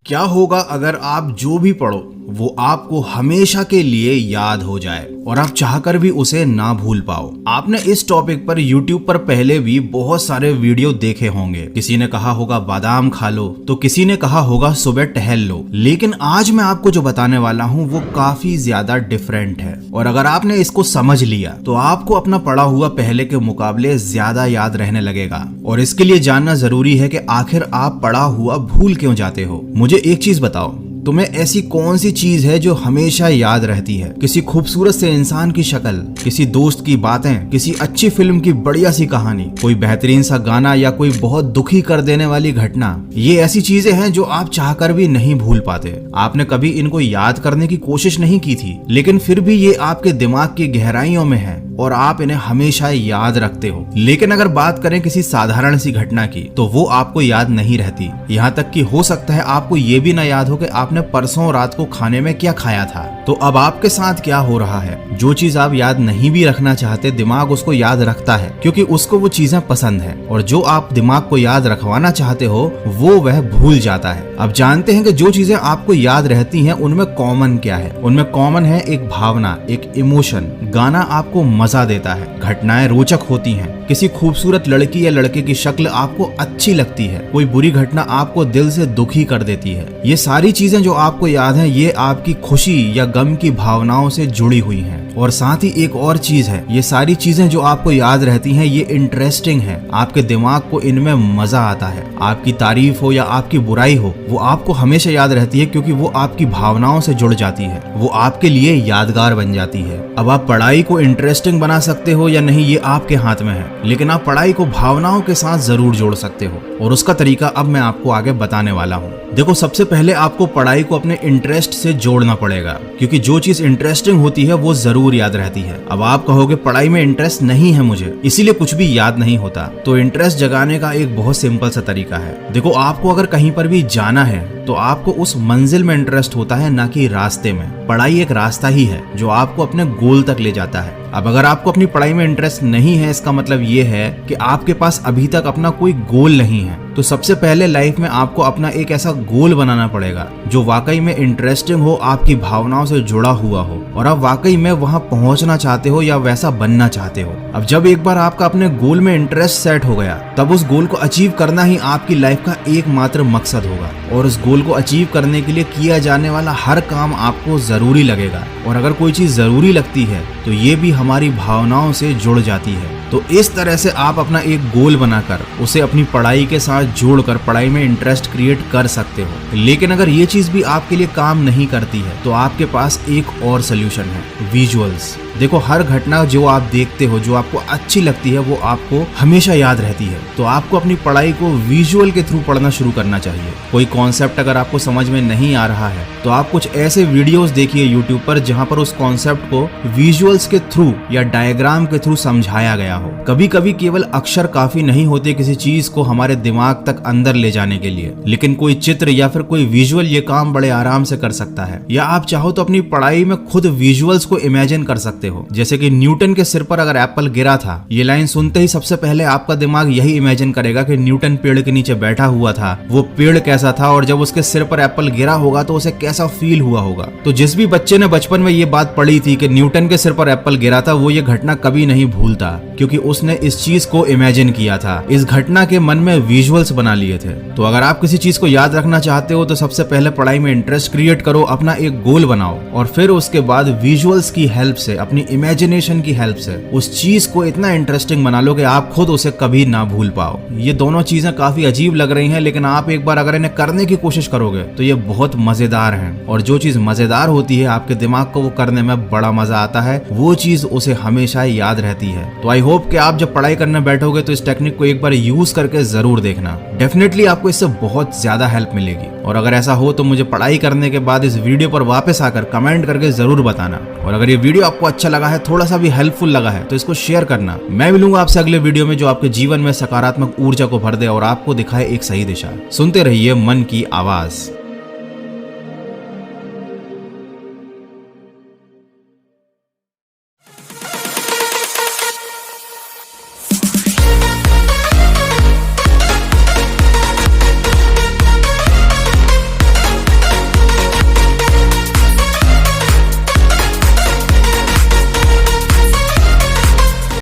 क्या होगा अगर आप जो भी पढ़ो वो आपको हमेशा के लिए याद हो जाए और आप चाहकर भी उसे ना भूल पाओ। आपने इस टॉपिक पर YouTube पर पहले भी बहुत सारे वीडियो देखे होंगे। किसी ने कहा होगा बादाम खा लो, तो किसी ने कहा होगा सुबह टहल लो। लेकिन आज मैं आपको जो बताने वाला हूँ वो काफी ज्यादा डिफरेंट है, और अगर आपने इसको समझ लिया तो आपको अपना पढ़ा हुआ पहले के मुकाबले ज्यादा याद रहने लगेगा। और इसके लिए जानना जरूरी है कि आखिर आप पढ़ा हुआ भूल क्यों जाते हो। मुझे एक चीज बताओ, तुम्हें ऐसी कौन सी चीज है जो हमेशा याद रहती है? किसी खूबसूरत से इंसान की शक्ल, किसी दोस्त की बातें, किसी अच्छी फिल्म की बढ़िया सी कहानी, कोई बेहतरीन सा गाना या कोई बहुत दुखी कर देने वाली घटना। ये ऐसी चीजें हैं जो आप चाहकर भी नहीं भूल पाते। आपने कभी इनको याद करने की कोशिश नहीं की थी, लेकिन फिर भी ये आपके दिमाग की गहराइयों में है और आप इन्हें हमेशा याद रखते हो। लेकिन अगर बात करें किसी साधारण सी घटना की, तो वो आपको याद नहीं रहती। यहाँ तक कि हो सकता है आपको ये भी ना याद हो कि आपने परसों रात को खाने में क्या खाया था। तो अब आपके साथ क्या हो रहा है? जो चीज आप याद नहीं भी रखना चाहते, दिमाग उसको याद रखता है क्योंकि उसको वो चीजें पसंद है, और जो आप दिमाग को याद रखवाना चाहते हो वो वह भूल जाता है। अब जानते हैं कि जो चीजें आपको याद रहती हैं उनमें कॉमन क्या है। उनमें कॉमन है एक भावना, एक इमोशन। गाना आपको मजा देता है, घटनाएं रोचक होती हैं, किसी खूबसूरत लड़की या लड़के की शक्ल आपको अच्छी लगती है, कोई बुरी घटना आपको दिल से दुखी कर देती है। ये सारी चीजें जो आपको याद हैं, ये आपकी खुशी या गम की भावनाओं से जुड़ी हुई हैं। और साथ ही एक और चीज है, ये सारी चीजें जो आपको याद रहती हैं ये इंटरेस्टिंग है। आपके दिमाग को इनमें मजा आता है। आपकी तारीफ हो या आपकी बुराई हो, वो आपको हमेशा याद रहती है क्योंकि वो आपकी भावनाओं से जुड़ जाती है, वो आपके लिए यादगार बन जाती है। अब आप पढ़ाई को इंटरेस्टिंग बना सकते हो या नहीं ये आपके हाथ में है, लेकिन आप पढ़ाई को भावनाओं के साथ जरूर जोड़ सकते हो, और उसका तरीका अब मैं आपको आगे बताने वाला हूँ। देखो, सबसे पहले आपको पढ़ाई को अपने इंटरेस्ट से जोड़ना पड़ेगा, क्योंकि जो चीज इंटरेस्टिंग होती है वो जरूर याद रहती है। अब आप कहोगे पढ़ाई में इंटरेस्ट नहीं है मुझे, इसीलिए कुछ भी याद नहीं होता। तो इंटरेस्ट जगाने का एक बहुत सिंपल सा तरीका है। देखो, आपको अगर कहीं पर भी जाना है तो आपको उस मंजिल में इंटरेस्ट होता है, ना कि रास्ते में। पढ़ाई एक रास्ता ही है जो आपको अपने गोल तक ले जाता है। अब अगर आपको अपनी पढ़ाई में इंटरेस्ट नहीं है, इसका मतलब ये है कि आपके पास अभी तक अपना कोई गोल नहीं है। तो सबसे पहले लाइफ में आपको अपना एक ऐसा गोल बनाना पड़ेगा जो वाकई में इंटरेस्टिंग हो, आपकी भावनाओं से जुड़ा हुआ हो, और आप वाकई में वहां पहुंचना चाहते हो या वैसा बनना चाहते हो। अब जब एक बार आपका अपने गोल में इंटरेस्ट सेट हो गया, तब उस गोल को अचीव करना ही आपकी लाइफ का एकमात्र मकसद होगा, और उस गोल को अचीव करने के लिए किया जाने वाला हर काम आपको जरूरी लगेगा। और अगर कोई चीज जरूरी लगती है तो ये भी हमारी भावनाओं से जुड़ जाती है। तो इस तरह से आप अपना एक गोल बनाकर उसे अपनी पढ़ाई के साथ जोड़कर पढ़ाई में इंटरेस्ट क्रिएट कर सकते हो। लेकिन अगर ये चीज भी आपके लिए काम नहीं करती है तो आपके पास एक और सोल्यूशन है, विजुअल्स। देखो, हर घटना जो आप देखते हो, जो आपको अच्छी लगती है, वो आपको हमेशा याद रहती है। तो आपको अपनी पढ़ाई को विजुअल के थ्रू पढ़ना शुरू करना चाहिए। कोई कॉन्सेप्ट अगर आपको समझ में नहीं आ रहा है तो आप कुछ ऐसे वीडियोस देखिए यूट्यूब पर जहां पर उस कॉन्सेप्ट को विजुअल्स के थ्रू या डायग्राम के थ्रू समझाया गया हो। कभी कभी केवल अक्षर काफी नहीं होते किसी चीज को हमारे दिमाग तक अंदर ले जाने के लिए, लेकिन कोई चित्र या फिर कोई विजुअल ये काम बड़े आराम से कर सकता है। या आप चाहो तो अपनी पढ़ाई में खुद विजुअल्स को इमेजिन कर सकते हो। जैसे कि न्यूटन के सिर पर अगर एप्पल गिरा था, ये लाइन सुनते ही सबसे पहले आपका दिमाग यही इमेजिन करेगा कि न्यूटन पेड़ के नीचे बैठा हुआ था, वो पेड़ कैसा था, और जब उसके सिर पर एप्पल गिरा होगा तो उसे कैसा फील हुआ होगा। तो जिस भी बच्चे ने बचपन में ये बात पढ़ी थी कि न्यूटन के सिर पर एप्पल गिरा था, वो ये घटना कभी नहीं भूलता, क्योंकि उसने इस चीज को इमेजिन किया था, इस घटना के मन में विजुअल्स बना लिए थे। तो अगर आप किसी चीज को याद रखना चाहते हो तो सबसे पहले पढ़ाई में इंटरेस्ट क्रिएट करो, अपना एक गोल बनाओ, और फिर उसके बाद विजुअल्स की हेल्प से, अपनी इमेजिनेशन की हेल्प से उस चीज को इतना इंटरेस्टिंग बना लो कि आप खुद उसे कभी ना भूल पाओ। ये दोनों चीजें काफी अजीब लग रही हैं, लेकिन आप एक बार अगर इन्हें करने की कोशिश करोगे तो ये बहुत मजेदार हैं। और जो चीज मजेदार होती है, आपके दिमाग को वो करने में बड़ा मजा आता है, वो चीज उसे हमेशा याद रहती है। तो आई होप कि आप जब पढ़ाई करने बैठोगे तो इस टेक्निक को एक बार यूज करके जरूर देखना। डेफिनेटली आपको इससे बहुत ज्यादा हेल्प मिलेगी। और अगर ऐसा हो तो मुझे पढ़ाई करने के बाद इस वीडियो पर वापस आकर कमेंट करके जरूर बताना। और अगर ये वीडियो आपको अच्छा लगा है, थोड़ा सा भी हेल्पफुल लगा है, तो इसको शेयर करना। मैं मिलूंगा आपसे अगले वीडियो में जो आपके जीवन में सकारात्मक ऊर्जा को भर दे और आपको दिखाए एक सही दिशा। सुनते रहिए मन की आवाज।